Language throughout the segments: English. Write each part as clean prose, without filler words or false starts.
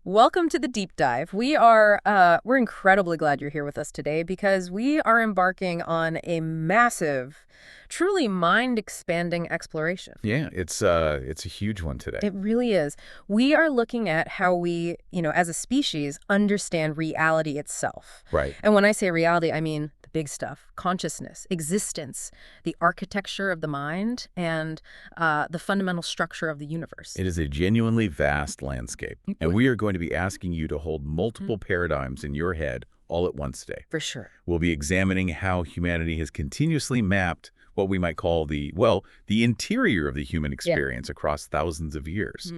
Welcome to the deep dive. We're incredibly glad you're here with us today because we are embarking on a massive, truly mind-expanding exploration. Yeah, it's a huge one today. It really is. We are looking at how we, as a species, understand reality itself. Right. And when I say reality, I mean the big stuff: consciousness, existence, the architecture of the mind, and the fundamental structure of the universe. It is a genuinely vast landscape, and we are going to be asking you to hold multiple paradigms in your head all at once today. For sure. We'll be examining how humanity has continuously mapped what we might call the interior of the human experience across thousands of years.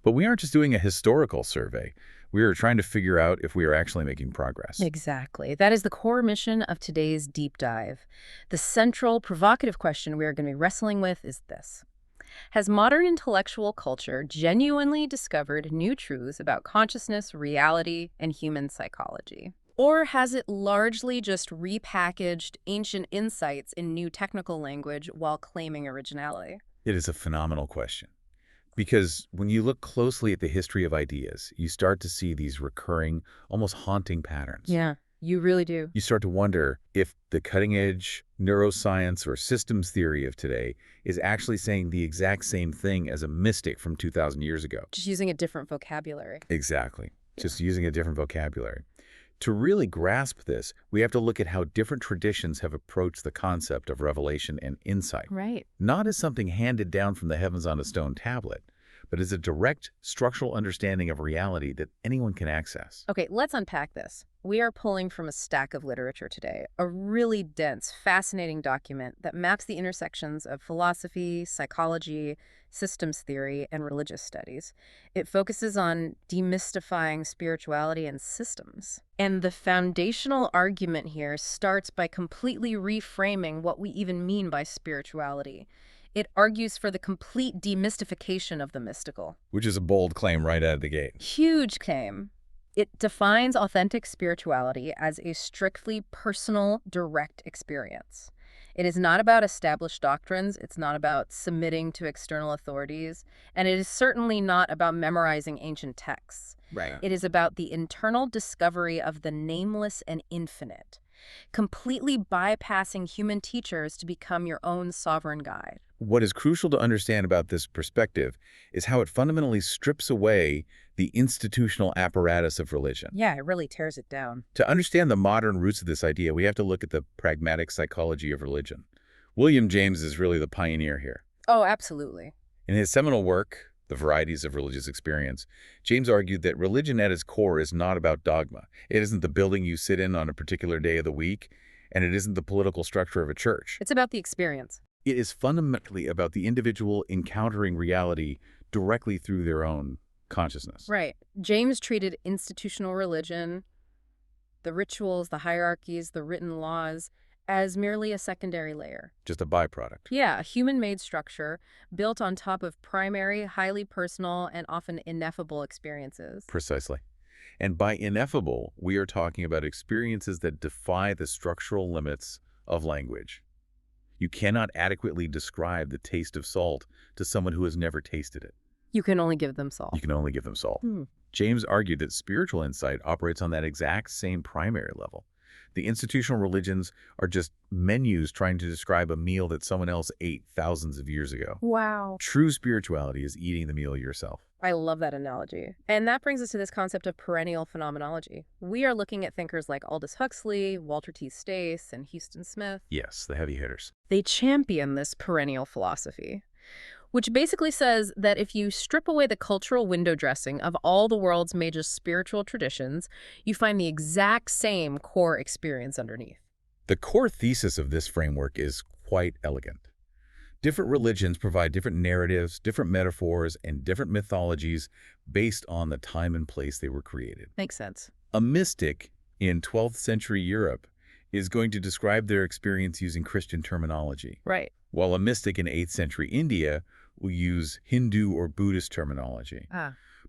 But we aren't just doing a historical survey. We are trying to figure out if we are actually making progress. Exactly. That is the core mission of today's deep dive. The central provocative question we are going to be wrestling with is this: has modern intellectual culture genuinely discovered new truths about consciousness, reality, and human psychology? Or has it largely just repackaged ancient insights in new technical language while claiming originality? It is a phenomenal question. Because when you look closely at the history of ideas, you start to see these recurring, almost haunting patterns. Yeah, you really do. You start to wonder if the cutting-edge neuroscience or systems theory of today is actually saying the exact same thing as a mystic from 2,000 years ago. Just using a different vocabulary. Exactly. Just using a different vocabulary. To really grasp this, we have to look at how different traditions have approached the concept of revelation and insight. Right. Not as something handed down from the heavens on a stone tablet, but as a direct structural understanding of reality that anyone can access. Okay, let's unpack this. We are pulling from a stack of literature today, a really dense, fascinating document that maps the intersections of philosophy, psychology, systems theory, and religious studies. It focuses on demystifying spirituality and systems. And the foundational argument here starts by completely reframing what we even mean by spirituality. It argues for the complete demystification of the mystical. Which is a bold claim right out of the gate. Huge claim. It defines authentic spirituality as a strictly personal, direct experience. It is not about established doctrines, it's not about submitting to external authorities, and it is certainly not about memorizing ancient texts. Right. It is about the internal discovery of the nameless and infinite, completely bypassing human teachers to become your own sovereign guide. What is crucial to understand about this perspective is how it fundamentally strips away the institutional apparatus of religion. Yeah, it really tears it down. To understand the modern roots of this idea, we have to look at the pragmatic psychology of religion. William James is really the pioneer here. Oh, absolutely. In his seminal work, The Varieties of Religious Experience, James argued that religion at its core is not about dogma. It isn't the building you sit in on a particular day of the week, and it isn't the political structure of a church. It's about the experience. It is fundamentally about the individual encountering reality directly through their own consciousness. Right. James treated institutional religion, the rituals, the hierarchies, the written laws, as merely a secondary layer. Just a byproduct. Yeah, a human-made structure built on top of primary, highly personal, and often ineffable experiences. Precisely. And by ineffable, we are talking about experiences that defy the structural limits of language. You cannot adequately describe the taste of salt to someone who has never tasted it. You can only give them salt. You can only give them salt. James argued that spiritual insight operates on that exact same primary level. The institutional religions are just menus trying to describe a meal that someone else ate thousands of years ago. Wow. True spirituality is eating the meal yourself. I love that analogy. And that brings us to this concept of perennial phenomenology. We are looking at thinkers like Aldous Huxley, Walter T. Stace, and Houston Smith. Yes, the heavy hitters. They champion this perennial philosophy, which basically says that if you strip away the cultural window dressing of all the world's major spiritual traditions, you find the exact same core experience underneath. The core thesis of this framework is quite elegant. Different religions provide different narratives, different metaphors, and different mythologies based on the time and place they were created. Makes sense. A mystic in 12th century Europe is going to describe their experience using Christian terminology, Right. while a mystic in 8th century India will use Hindu or Buddhist terminology.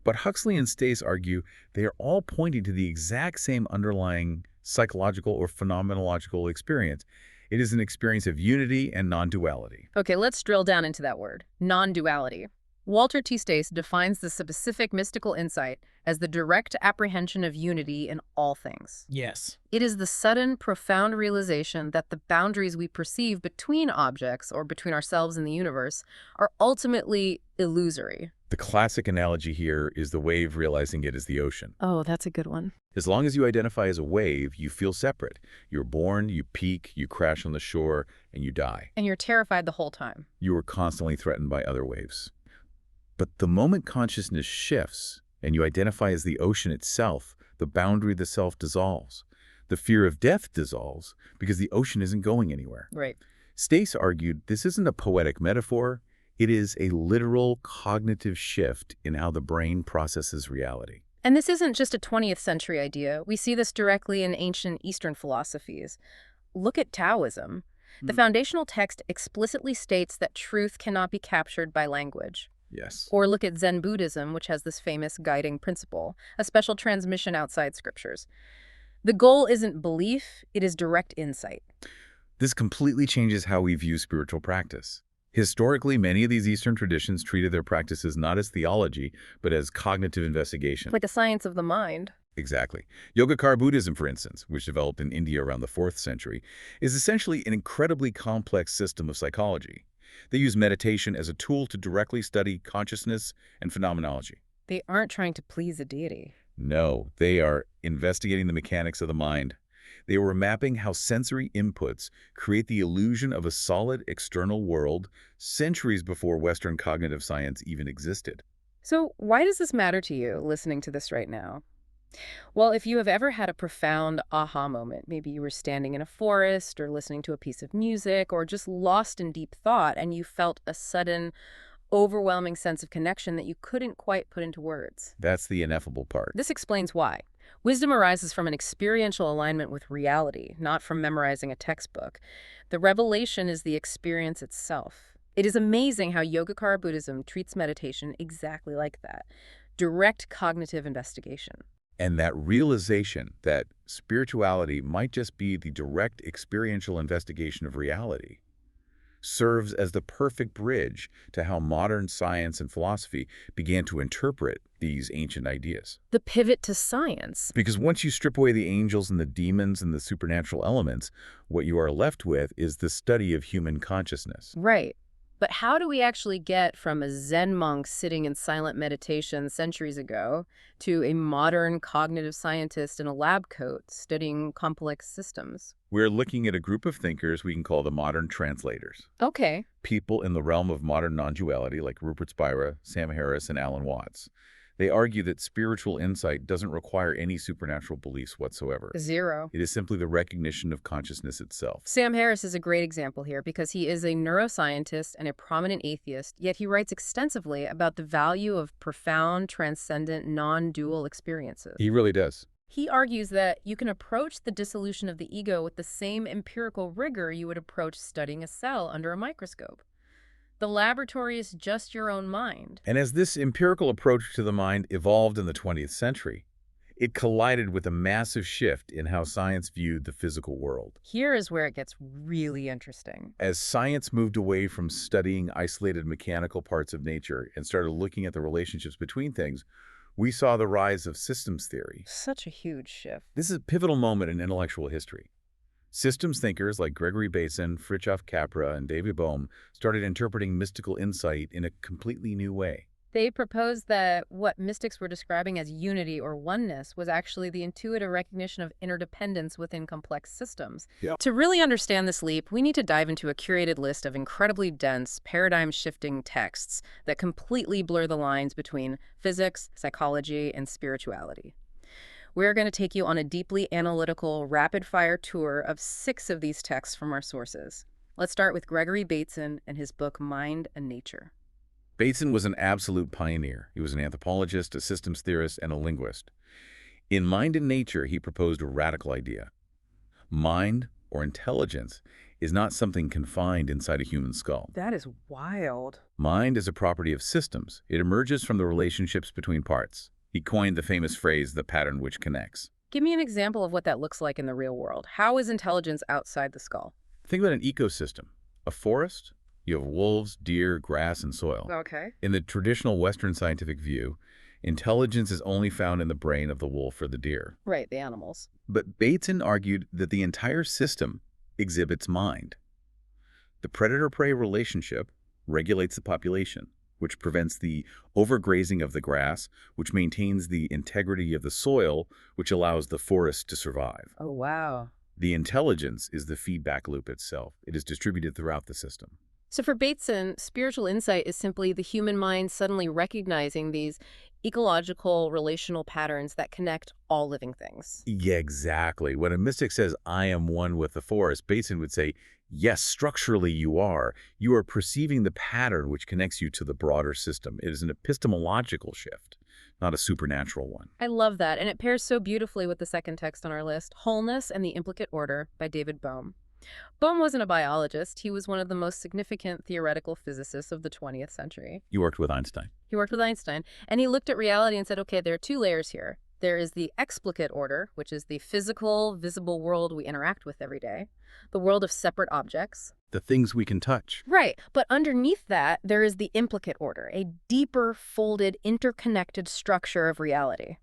But Huxley and Stace argue they are all pointing to the exact same underlying psychological or phenomenological experience. It is an experience of unity and non-duality. Okay, let's drill down into that word, non-duality. Walter T. Stace defines the specific mystical insight as the direct apprehension of unity in all things. Yes. It is the sudden, profound realization that the boundaries we perceive between objects or between ourselves and the universe are ultimately illusory. The classic analogy here is the wave realizing it is the ocean. Oh, that's a good one. As long as you identify as a wave, you feel separate. You're born, you peak, you crash on the shore, and you die. And you're terrified the whole time. You are constantly threatened by other waves. But the moment consciousness shifts and you identify as the ocean itself, the boundary of the self dissolves. The fear of death dissolves because the ocean isn't going anywhere. Right. Stace argued this isn't a poetic metaphor, it is a literal cognitive shift in how the brain processes reality. And this isn't just a 20th century idea. We see this directly in ancient Eastern philosophies. Look at Taoism. The foundational text explicitly states that truth cannot be captured by language. Yes. Or look at Zen Buddhism, which has this famous guiding principle, a special transmission outside scriptures. The goal isn't belief, it is direct insight. This completely changes how we view spiritual practice. Historically, many of these Eastern traditions treated their practices not as theology, but as cognitive investigation. Like a science of the mind. Exactly. Yogacara Buddhism, for instance, which developed in India around the 4th century, is essentially an incredibly complex system of psychology. They use meditation as a tool to directly study consciousness and phenomenology. They aren't trying to please a deity. No, they are investigating the mechanics of the mind. They were mapping how sensory inputs create the illusion of a solid external world centuries before Western cognitive science even existed. So why does this matter to you, listening to this right now? Well, if you have ever had a profound aha moment, maybe you were standing in a forest or listening to a piece of music or just lost in deep thought and you felt a sudden, overwhelming sense of connection that you couldn't quite put into words. That's the ineffable part. This explains why. Wisdom arises from an experiential alignment with reality, not from memorizing a textbook. The revelation is the experience itself. It is amazing how Yogacara Buddhism treats meditation exactly like that. Direct cognitive investigation. And that realization that spirituality might just be the direct experiential investigation of reality serves as the perfect bridge to how modern science and philosophy began to interpret these ancient ideas. The pivot to science. Because once you strip away the angels and the demons and the supernatural elements, what you are left with is the study of human consciousness. Right. But how do we actually get from a Zen monk sitting in silent meditation centuries ago to a modern cognitive scientist in a lab coat studying complex systems? We're looking at a group of thinkers we can call the modern translators. Okay. People in the realm of modern non-duality like Rupert Spira, Sam Harris, and Alan Watts. They argue that spiritual insight doesn't require any supernatural beliefs whatsoever. Zero. It is simply the recognition of consciousness itself. Sam Harris is a great example here because he is a neuroscientist and a prominent atheist, yet he writes extensively about the value of profound, transcendent, non-dual experiences. He really does. He argues that you can approach the dissolution of the ego with the same empirical rigor you would approach studying a cell under a microscope. The laboratory is just your own mind. And as this empirical approach to the mind evolved in the 20th century, it collided with a massive shift in how science viewed the physical world. Here is where it gets really interesting. As science moved away from studying isolated mechanical parts of nature and started looking at the relationships between things, we saw the rise of systems theory. Such a huge shift. This is a pivotal moment in intellectual history. Systems thinkers like Gregory Bateson, Fritjof Capra, and David Bohm started interpreting mystical insight in a completely new way. They proposed that what mystics were describing as unity or oneness was actually the intuitive recognition of interdependence within complex systems. Yep. To really understand this leap, we need to dive into a curated list of incredibly dense, paradigm-shifting texts that completely blur the lines between physics, psychology, and spirituality. We're going to take you on a deeply analytical, rapid-fire tour of 6 of these texts from our sources. Let's start with Gregory Bateson and his book, Mind and Nature. Bateson was an absolute pioneer. He was an anthropologist, a systems theorist, and a linguist. In Mind and Nature, he proposed a radical idea. Mind, or intelligence, is not something confined inside a human skull. That is wild. Mind is a property of systems. It emerges from the relationships between parts. He coined the famous phrase, the pattern which connects. Give me an example of what that looks like in the real world. How is intelligence outside the skull? Think about an ecosystem, a forest, You have wolves, deer, grass, and soil. Okay. In the traditional Western scientific view, intelligence is only found in the brain of the wolf or the deer. Right, the animals. But Bateson argued that the entire system exhibits mind. The predator-prey relationship regulates the population, which prevents the overgrazing of the grass, which maintains the integrity of the soil, which allows the forest to survive. Oh, wow. The intelligence is the feedback loop itself. It is distributed throughout the system. So for Bateson, spiritual insight is simply the human mind suddenly recognizing these ecological relational patterns that connect all living things. Yeah, exactly. When a mystic says, I am one with the forest, Bateson would say, yes, structurally you are. You are perceiving the pattern which connects you to the broader system. It is an epistemological shift, not a supernatural one. I love that, and it pairs so beautifully with the second text on our list, Wholeness and the Implicate Order by David Bohm. Bohm wasn't a biologist. He was one of the most significant theoretical physicists of the 20th century. You worked with Einstein. He worked with Einstein, and he looked at reality and said, okay, there are two layers here. There is the explicate order, which is the physical, visible world we interact with every day, the world of separate objects. The things we can touch. Right, but underneath that, there is the implicate order, a deeper, folded, interconnected structure of reality.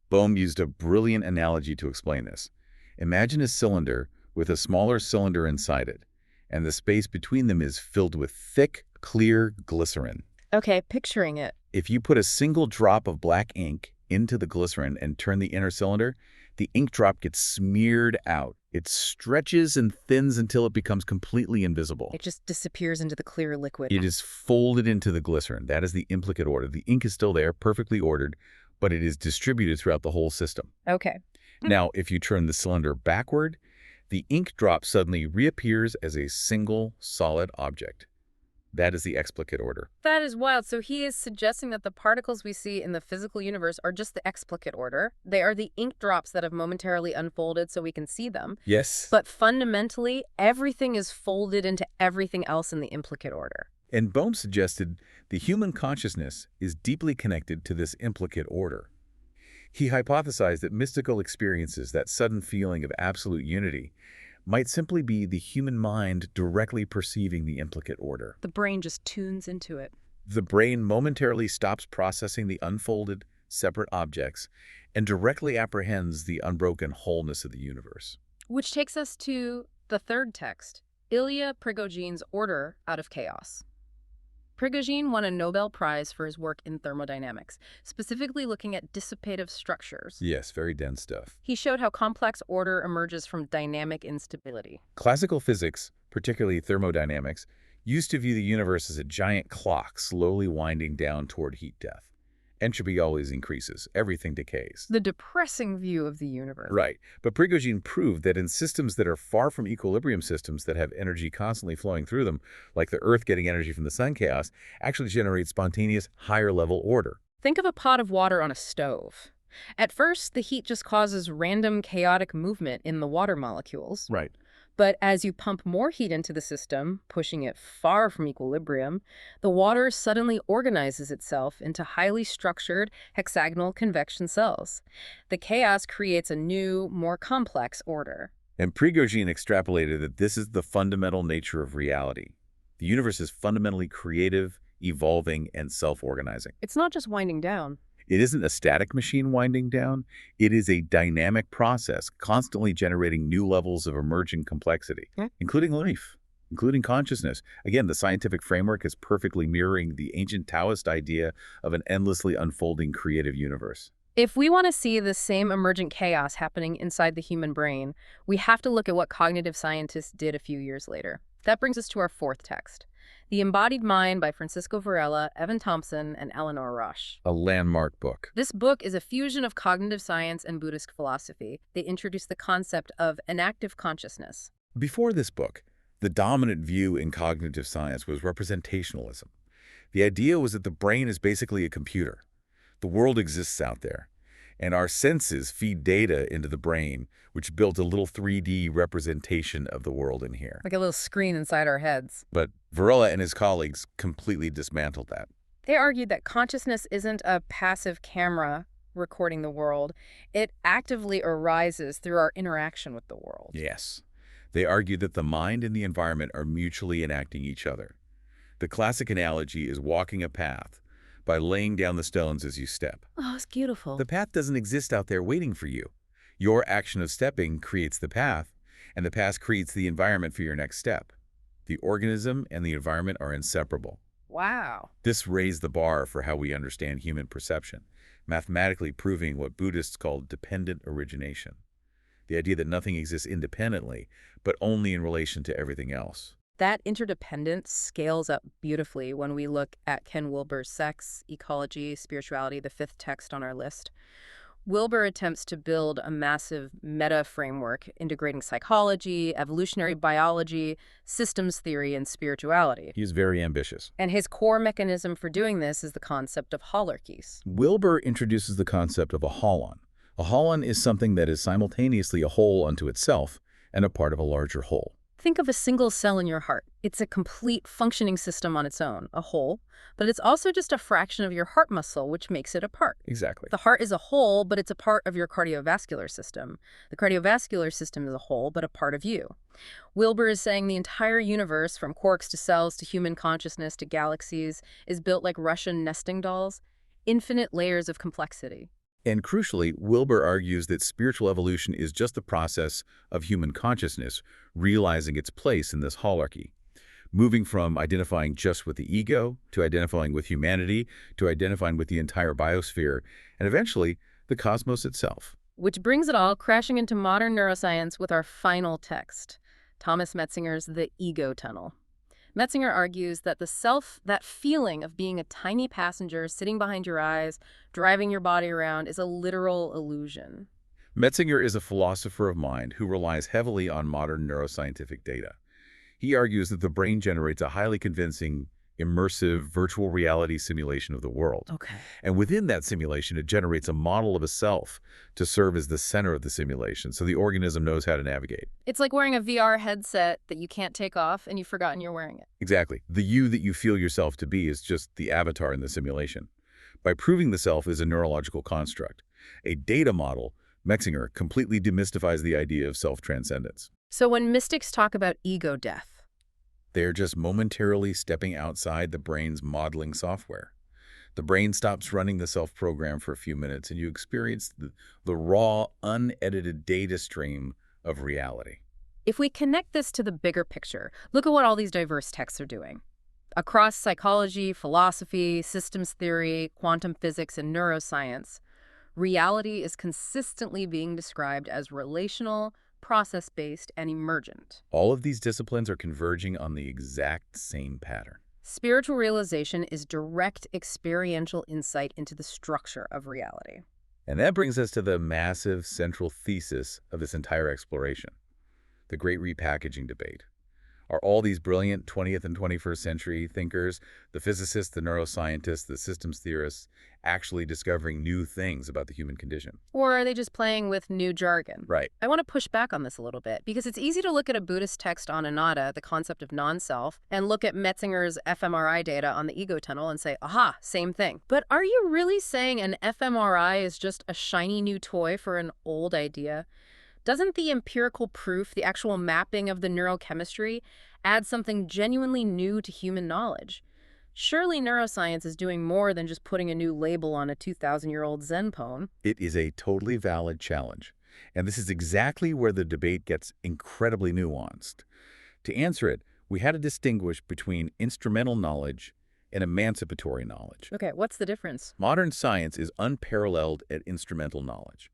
Bohm used a brilliant analogy to explain this. Imagine a cylinder with a smaller cylinder inside it, and the space between them is filled with thick, clear glycerin. Okay, picturing it. If you put a single drop of black ink into the glycerin and turn the inner cylinder, the ink drop gets smeared out. It stretches and thins until it becomes completely invisible. It just disappears into the clear liquid. It is folded into the glycerin. That is the implicate order. The ink is still there, perfectly ordered, but it is distributed throughout the whole system. Okay. Now, if you turn the cylinder backward, the ink drop suddenly reappears as a single solid object. That is the explicate order. That is wild. So he is suggesting that the particles we see in the physical universe are just the explicate order. They are the ink drops that have momentarily unfolded so we can see them. Yes. But fundamentally, everything is folded into everything else in the implicate order. And Bohm suggested the human consciousness is deeply connected to this implicate order. He hypothesized that mystical experiences, that sudden feeling of absolute unity, might simply be the human mind directly perceiving the implicate order. The brain just tunes into it. The brain momentarily stops processing the unfolded, separate objects and directly apprehends the unbroken wholeness of the universe. Which takes us to the third text, Ilya Prigoghine's Order Out of Chaos. Prigogine won a Nobel Prize for his work in thermodynamics, specifically looking at dissipative structures. Yes, very dense stuff. He showed how complex order emerges from dynamic instability. Classical physics, particularly thermodynamics, used to view the universe as a giant clock slowly winding down toward heat death. Entropy always increases. Everything decays. The depressing view of the universe. Right. But Prigogine proved that in systems that are far from equilibrium systems that have energy constantly flowing through them, like the Earth getting energy from the sun chaos, actually generate spontaneous, higher-level order. Think of a pot of water on a stove. At first, the heat just causes random chaotic movement in the water molecules. Right. But as you pump more heat into the system, pushing it far from equilibrium, the water suddenly organizes itself into highly structured hexagonal convection cells. The chaos creates a new, more complex order. And Prigogine extrapolated that this is the fundamental nature of reality. The universe is fundamentally creative, evolving, and self-organizing. It's not just winding down. It isn't a static machine winding down. It is a dynamic process, constantly generating new levels of emerging complexity, including life, including consciousness. Again, the scientific framework is perfectly mirroring the ancient Taoist idea of an endlessly unfolding creative universe. If we want to see the same emergent chaos happening inside the human brain, we have to look at what cognitive scientists did a few years later. That brings us to our fourth text. The Embodied Mind by Francisco Varela, Evan Thompson, and Eleanor Rosch. A landmark book. This book is a fusion of cognitive science and Buddhist philosophy. They introduce the concept of an active consciousness. Before this book, the dominant view in cognitive science was representationalism. The idea was that the brain is basically a computer. The world exists out there, and our senses feed data into the brain, which built a little 3D representation of the world in here. Like a little screen inside our heads. But Varela and his colleagues completely dismantled that. They argued that consciousness isn't a passive camera recording the world. It actively arises through our interaction with the world. Yes. They argued that the mind and the environment are mutually enacting each other. The classic analogy is walking a path by laying down the stones as you step. Oh, it's beautiful. The path doesn't exist out there waiting for you. Your action of stepping creates the path, and the path creates the environment for your next step. The organism and the environment are inseparable. Wow. This raised the bar for how we understand human perception, mathematically proving what Buddhists call dependent origination. The idea that nothing exists independently, but only in relation to everything else. That interdependence scales up beautifully when we look at Ken Wilber's Sex, Ecology, Spirituality, the fifth text on our list. Wilber attempts to build a massive meta-framework integrating psychology, evolutionary biology, systems theory, and spirituality. He is very ambitious. And his core mechanism for doing this is the concept of holarchies. Wilber introduces the concept of a holon. A holon is something that is simultaneously a whole unto itself and a part of a larger whole. Think of a single cell in your heart. It's a complete functioning system on its own, a whole, but it's also just a fraction of your heart muscle, which makes it a part. Exactly. The heart is a whole, but it's a part of your cardiovascular system. The cardiovascular system is a whole, but a part of you. Wilber is saying the entire universe, from quarks to cells to human consciousness to galaxies, is built like Russian nesting dolls, infinite layers of complexity. And crucially, Wilber argues that spiritual evolution is just the process of human consciousness realizing its place in this holarchy, moving from identifying just with the ego to identifying with humanity to identifying with the entire biosphere and eventually the cosmos itself. Which brings it all crashing into modern neuroscience with our final text, Thomas Metzinger's The Ego Tunnel. Metzinger argues that the self, that feeling of being a tiny passenger sitting behind your eyes, driving your body around, is a literal illusion. Metzinger is a philosopher of mind who relies heavily on modern neuroscientific data. He argues that the brain generates a highly convincing, immersive virtual reality simulation of the world. Okay. And within that simulation, it generates a model of a self to serve as the center of the simulation so the organism knows how to navigate. It's like wearing a VR headset that you can't take off and you've forgotten you're wearing it. Exactly. The you that you feel yourself to be is just the avatar in the simulation. By proving the self is a neurological construct, a data model, Metzinger completely demystifies the idea of self-transcendence. So when mystics talk about ego death, They're just momentarily stepping outside the brain's modeling software. The brain stops running the self-program for a few minutes and you experience the raw, unedited data stream of reality. if we connect this to the bigger picture, look at what all these diverse texts are doing. Across psychology, philosophy, systems theory, quantum physics, and neuroscience, reality is consistently being described as relational, process-based, and emergent. All of these disciplines are converging on the exact same pattern. Spiritual realization is direct experiential insight into the structure of reality. And that brings us to the massive central thesis of this entire exploration, the great repackaging debate. Are all these brilliant 20th and 21st century thinkers, the physicists, the neuroscientists, the systems theorists, actually discovering new things about the human condition? Or are they just playing with new jargon? Right. I want to push back on this a little bit, because it's easy to look at a Buddhist text on anatta, the concept of non-self, and look at Metzinger's fMRI data on the ego tunnel and say, aha, same thing. But are you really saying an fMRI is just a shiny new toy for an old idea? Doesn't the empirical proof, the actual mapping of the neurochemistry, add something genuinely new to human knowledge? Surely neuroscience is doing more than just putting a new label on a 2,000-year-old Zen poem. It is a totally valid challenge. And this is exactly where the debate gets incredibly nuanced. To answer it, we had to distinguish between instrumental knowledge and emancipatory knowledge. Okay, what's the difference? Modern science is unparalleled at instrumental knowledge,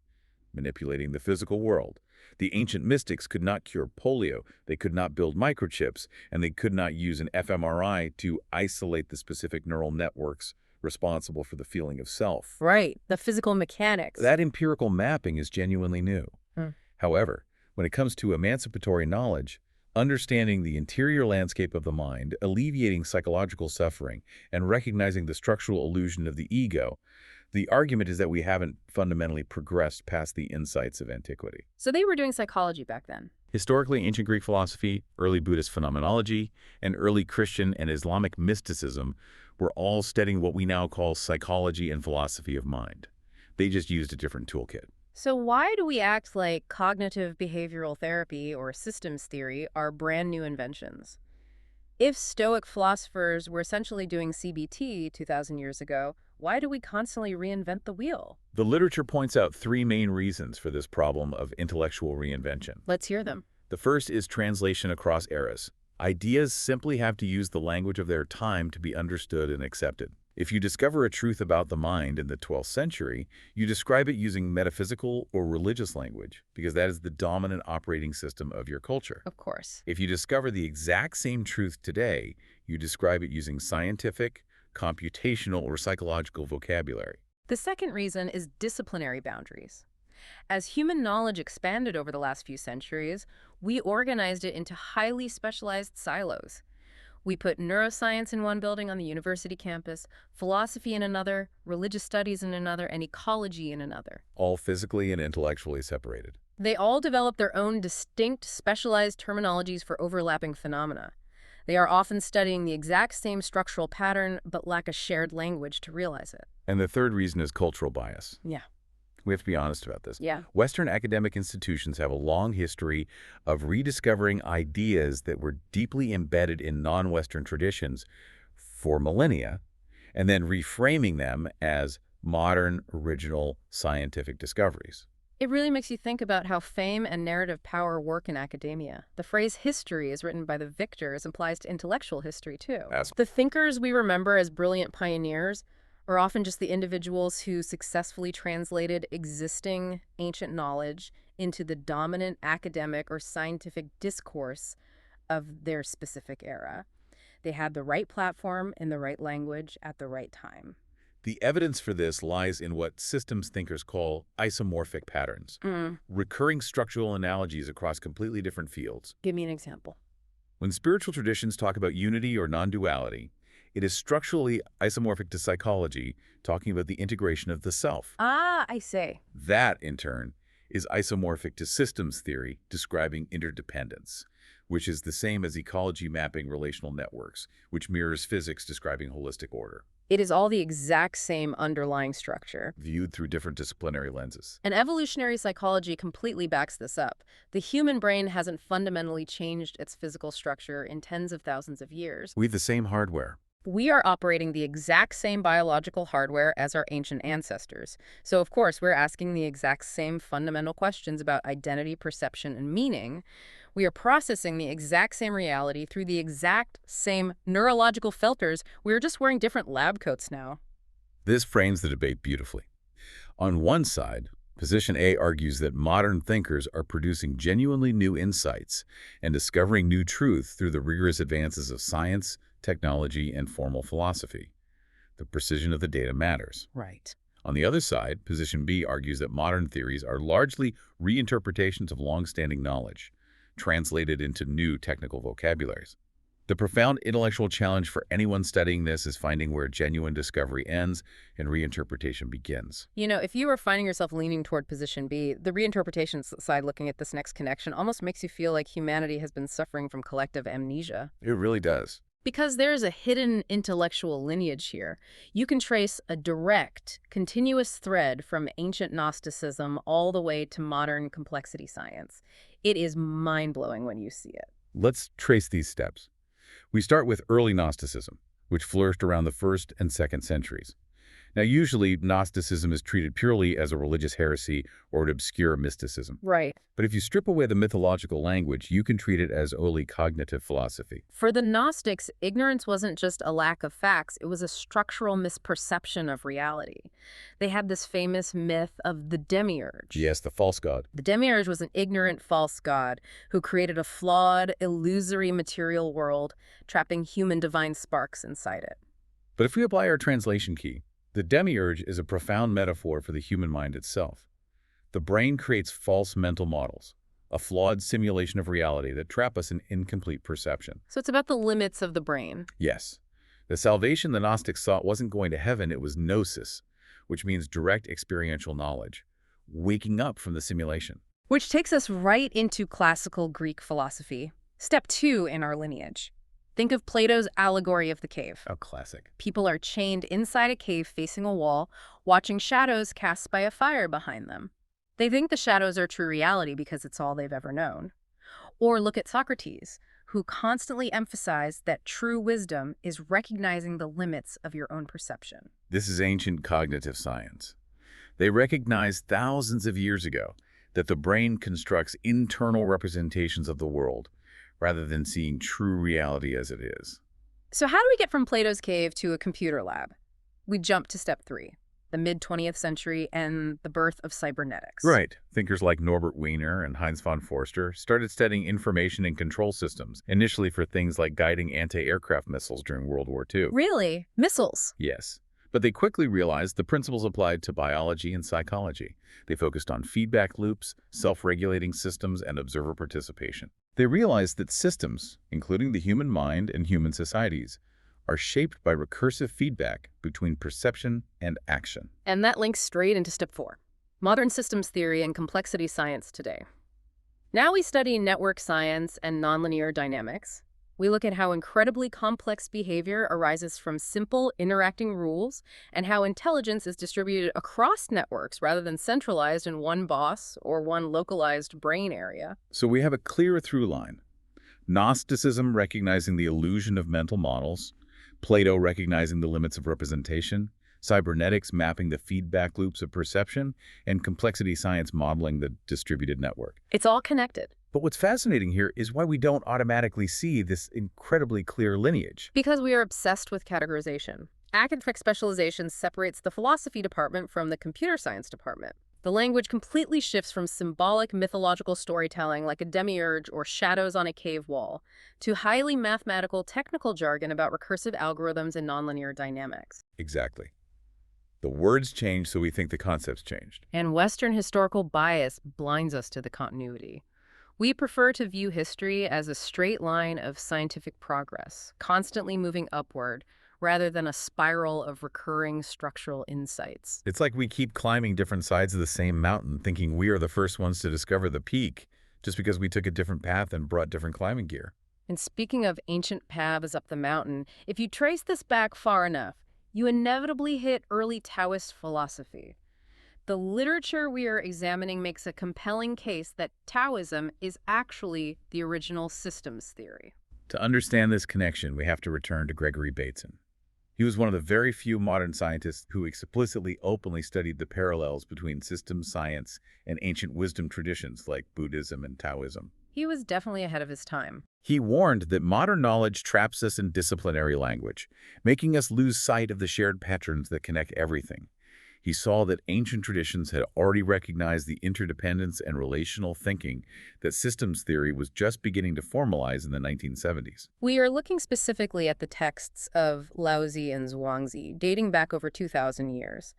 manipulating the physical world. The ancient mystics could not cure polio, they could not build microchips, and they could not use an fMRI to isolate the specific neural networks responsible for the feeling of self. Right, the physical mechanics. That empirical mapping is genuinely new. However, when it comes to emancipatory knowledge, understanding the interior landscape of the mind, alleviating psychological suffering, and recognizing the structural illusion of the ego, the argument is that we haven't fundamentally progressed past the insights of antiquity. So they were doing psychology back then. Historically, ancient Greek philosophy, early Buddhist phenomenology, and early Christian and Islamic mysticism were all studying what we now call psychology and philosophy of mind. They just used a different toolkit. So why do we act like cognitive behavioral therapy or systems theory are brand new inventions? If Stoic philosophers were essentially doing CBT 2,000 years ago, why do we constantly reinvent the wheel? The literature points out three main reasons for this problem of intellectual reinvention. Let's hear them. The first is translation across eras. Ideas simply have to use the language of their time to be understood and accepted. If you discover a truth about the mind in the 12th century, you describe it using metaphysical or religious language because that is the dominant operating system of your culture. Of course. If you discover the exact same truth today, you describe it using scientific, computational, or psychological vocabulary. The second reason is disciplinary boundaries. As human knowledge expanded over the last few centuries, we organized it into highly specialized silos. We put neuroscience in one building on the university campus, philosophy in another, religious studies in another, and ecology in another. All physically and intellectually separated. They all develop their own distinct, specialized terminologies for overlapping phenomena. They are often studying the exact same structural pattern, but lack a shared language to realize it. And the third reason is cultural bias. Yeah. We have to be honest about this. Yeah. Western academic institutions have a long history of rediscovering ideas that were deeply embedded in non-Western traditions for millennia, and then reframing them as modern, original scientific discoveries. It really makes you think about how fame and narrative power work in academia. The phrase history is written by the victors applies to intellectual history, too. The thinkers we remember as brilliant pioneers are often just the individuals who successfully translated existing ancient knowledge into the dominant academic or scientific discourse of their specific era. They had the right platform in the right language at the right time. The evidence for this lies in what systems thinkers call isomorphic patterns, recurring structural analogies across completely different fields. Give me an example. When spiritual traditions talk about unity or non-duality, it is structurally isomorphic to psychology, talking about the integration of the self. Ah, I see. That, in turn, is isomorphic to systems theory, describing interdependence, which is the same as ecology mapping relational networks, which mirrors physics describing holistic order. It is all the exact same underlying structure, Viewed through different disciplinary lenses. and evolutionary psychology completely backs this up. The human brain hasn't fundamentally changed its physical structure in tens of thousands of years. We have the same hardware. We are operating the exact same biological hardware as our ancient ancestors. So, of course, we're asking the exact same fundamental questions about identity, perception, and meaning. We are processing the exact same reality through the exact same neurological filters. We're just wearing different lab coats now. This frames the debate beautifully. On one side, position A argues that modern thinkers are producing genuinely new insights and discovering new truth through the rigorous advances of science, technology, and formal philosophy. The precision of the data matters. Right. On the other side, position B argues that modern theories are largely reinterpretations of long-standing knowledge, translated into new technical vocabularies. The profound intellectual challenge for anyone studying this is finding where genuine discovery ends and reinterpretation begins. You know, if you are finding yourself leaning toward position B, the reinterpretation side looking at this next connection almost makes you feel like humanity has been suffering from collective amnesia. It really does. Because there's a hidden intellectual lineage here. You can trace a direct, continuous thread from ancient Gnosticism all the way to modern complexity science. It is mind-blowing when you see it. Let's trace these steps. We start with early Gnosticism, which flourished around the 1st and 2nd centuries. Now, usually, Gnosticism is treated purely as a religious heresy or an obscure mysticism. Right. But if you strip away the mythological language, you can treat it as only cognitive philosophy. For the Gnostics, ignorance wasn't just a lack of facts, it was a structural misperception of reality. They had this famous myth of the demiurge. Yes, the false god. The demiurge was an ignorant false god who created a flawed, illusory material world, trapping human divine sparks inside it. But if we apply our translation key, the demiurge is a profound metaphor for the human mind itself. The brain creates false mental models, a flawed simulation of reality that trap us in incomplete perception. So it's about the limits of the brain. Yes. The salvation the Gnostics sought wasn't going to heaven, it was gnosis, which means direct experiential knowledge, waking up from the simulation. Which takes us right into classical Greek philosophy. Step 2 in our lineage. Think of Plato's allegory of the cave. A classic. People are chained inside a cave facing a wall, watching shadows cast by a fire behind them. They think the shadows are true reality because it's all they've ever known. Or look at Socrates, who constantly emphasize that true wisdom is recognizing the limits of your own perception. This is ancient cognitive science. They recognized thousands of years ago that the brain constructs internal representations of the world rather than seeing true reality as it is. So how do we get from Plato's cave to a computer lab? We jump to step 3, the mid-20th century and the birth of cybernetics. Right. Thinkers like Norbert Wiener and Heinz von Forster started studying information and control systems, initially for things like guiding anti-aircraft missiles during World War II. Really? Missiles? Yes. But they quickly realized the principles applied to biology and psychology. They focused on feedback loops, self-regulating systems, and observer participation. They realized that systems, including the human mind and human societies, are shaped by recursive feedback between perception and action. And that links straight into step 4, modern systems theory and complexity science today. Now we study network science and nonlinear dynamics. We look at how incredibly complex behavior arises from simple interacting rules and how intelligence is distributed across networks rather than centralized in one boss or one localized brain area. So we have a clear through line. Gnosticism recognizing the illusion of mental models, Plato recognizing the limits of representation, cybernetics mapping the feedback loops of perception, and complexity science modeling the distributed network. It's all connected. But what's fascinating here is why we don't automatically see this incredibly clear lineage. Because we are obsessed with categorization. Academic specialization separates the philosophy department from the computer science department. The language completely shifts from symbolic mythological storytelling like a demiurge or shadows on a cave wall to highly mathematical technical jargon about recursive algorithms and nonlinear dynamics. Exactly. The words change, so we think the concepts changed. And Western historical bias blinds us to the continuity. We prefer to view history as a straight line of scientific progress, constantly moving upward, rather than a spiral of recurring structural insights. It's like we keep climbing different sides of the same mountain, thinking we are the first ones to discover the peak, just because we took a different path and brought different climbing gear. And speaking of ancient paths up the mountain, if you trace this back far enough, you inevitably hit early Taoist philosophy. The literature we are examining makes a compelling case that Taoism is actually the original systems theory. To understand this connection, we have to return to Gregory Bateson. He was one of the very few modern scientists who explicitly openly studied the parallels between systems science and ancient wisdom traditions like Buddhism and Taoism. He was definitely ahead of his time. He warned that modern knowledge traps us in disciplinary language, making us lose sight of the shared patterns that connect everything. He saw that ancient traditions had already recognized the interdependence and relational thinking that systems theory was just beginning to formalize in the 1970s. We are looking specifically at the texts of Laozi and Zhuangzi, dating back over 2,000 years.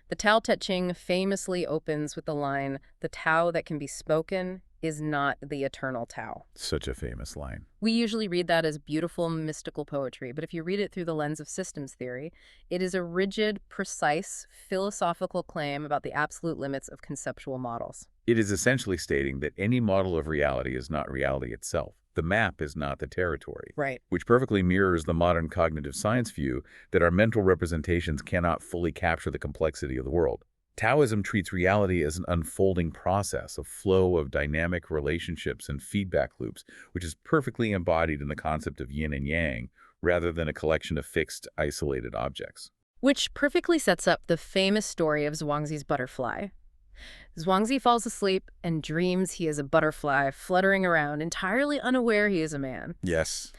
The Tao Te Ching famously opens with the line, "The Tao that can be spoken is not the eternal Tao." Such a famous line. We usually read that as beautiful mystical poetry, but if you read it through the lens of systems theory, it is a rigid, precise, philosophical claim about the absolute limits of conceptual models. It is essentially stating that any model of reality is not reality itself. The map is not the territory. Right. Which perfectly mirrors the modern cognitive science view that our mental representations cannot fully capture the complexity of the world. Taoism treats reality as an unfolding process, a flow of dynamic relationships and feedback loops, which is perfectly embodied in the concept of yin and yang, rather than a collection of fixed, isolated objects. Which perfectly sets up the famous story of Zhuangzi's butterfly. Zhuangzi falls asleep and dreams he is a butterfly fluttering around, entirely unaware he is a man. Yes.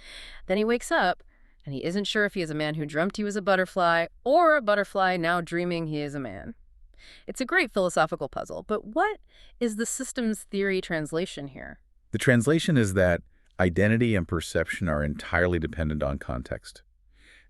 Then he wakes up, and he isn't sure if he is a man who dreamt he was a butterfly, or a butterfly now dreaming he is a man. It's a great philosophical puzzle, but what is the systems theory translation here? The translation is that identity and perception are entirely dependent on context.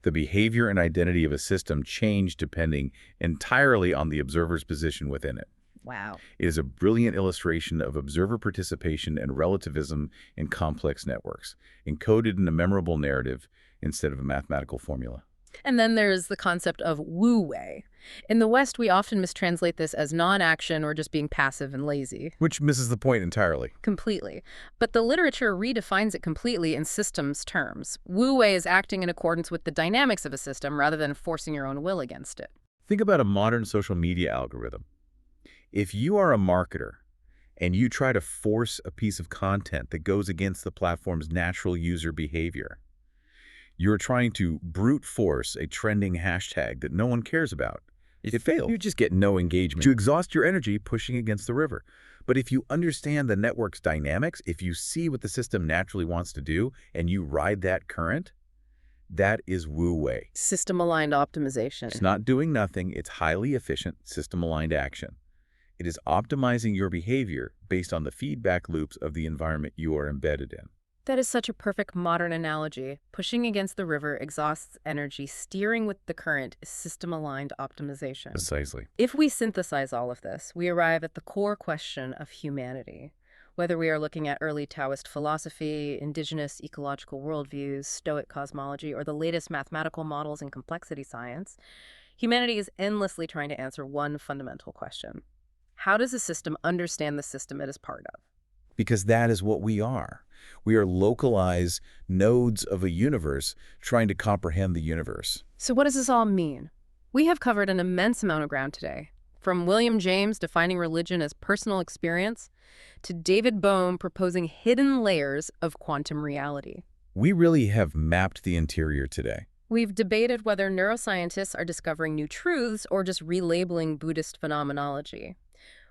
The behavior and identity of a system change depending entirely on the observer's position within it. Wow. It is a brilliant illustration of observer participation and relativism in complex networks, encoded in a memorable narrative instead of a mathematical formula. And then there's the concept of wu-wei. In the West, we often mistranslate this as non-action or just being passive and lazy. Which misses the point entirely. Completely. But the literature redefines it completely in systems terms. Wu-wei is acting in accordance with the dynamics of a system rather than forcing your own will against it. Think about a modern social media algorithm. If you are a marketer and you try to force a piece of content that goes against the platform's natural user behavior. You're trying to brute force a trending hashtag that no one cares about. It failed. You just get no engagement. You exhaust your energy pushing against the river. But if you understand the network's dynamics, if you see what the system naturally wants to do, and you ride that current, that is wu-wei. System-aligned optimization. It's not doing nothing. It's highly efficient, system-aligned action. It is optimizing your behavior based on the feedback loops of the environment you are embedded in. That is such a perfect modern analogy. Pushing against the river exhausts energy. Steering with the current is system-aligned optimization. Precisely. If we synthesize all of this, we arrive at the core question of humanity. Whether we are looking at early Taoist philosophy, indigenous ecological worldviews, Stoic cosmology, or the latest mathematical models in complexity science, humanity is endlessly trying to answer one fundamental question. How does a system understand the system it is part of? Because that is what we are. We are localized nodes of a universe trying to comprehend the universe. So what does this all mean? We have covered an immense amount of ground today, from William James defining religion as personal experience to David Bohm proposing hidden layers of quantum reality. We really have mapped the interior today. We've debated whether neuroscientists are discovering new truths or just relabeling Buddhist phenomenology.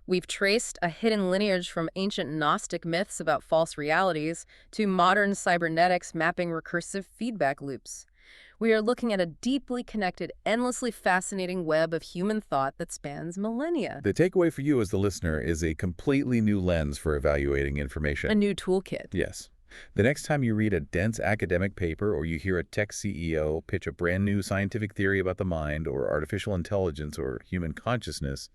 We've traced a hidden lineage from ancient Gnostic myths about false realities to modern cybernetics mapping recursive feedback loops. We are looking at a deeply connected, endlessly fascinating web of human thought that spans millennia. The takeaway for you as the listener is a completely new lens for evaluating information. A new toolkit. Yes. The next time you read a dense academic paper or you hear a tech CEO pitch a brand new scientific theory about the mind or artificial intelligence or human consciousness,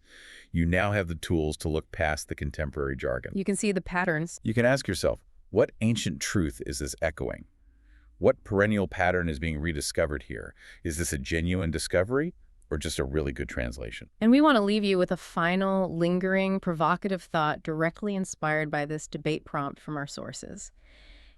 you now have the tools to look past the contemporary jargon. You can see the patterns. You can ask yourself, what ancient truth is this echoing? What perennial pattern is being rediscovered here? Is this a genuine discovery or just a really good translation? And we want to leave you with a final, lingering, provocative thought directly inspired by this debate prompt from our sources.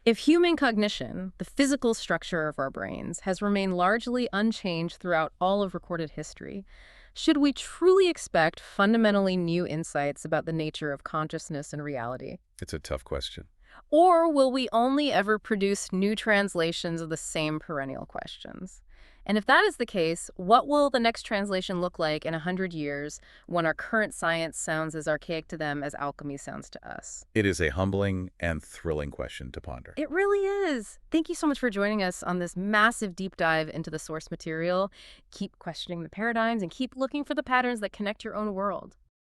If human cognition, the physical structure of our brains, has remained largely unchanged throughout all of recorded history, should we truly expect fundamentally new insights about the nature of consciousness and reality? It's a tough question. Or will we only ever produce new translations of the same perennial questions? And if that is the case, what will the next translation look like in 100 years when our current science sounds as archaic to them as alchemy sounds to us? It is a humbling and thrilling question to ponder. It really is. Thank you so much for joining us on this massive deep dive into the source material. Keep questioning the paradigms and keep looking for the patterns that connect your own world.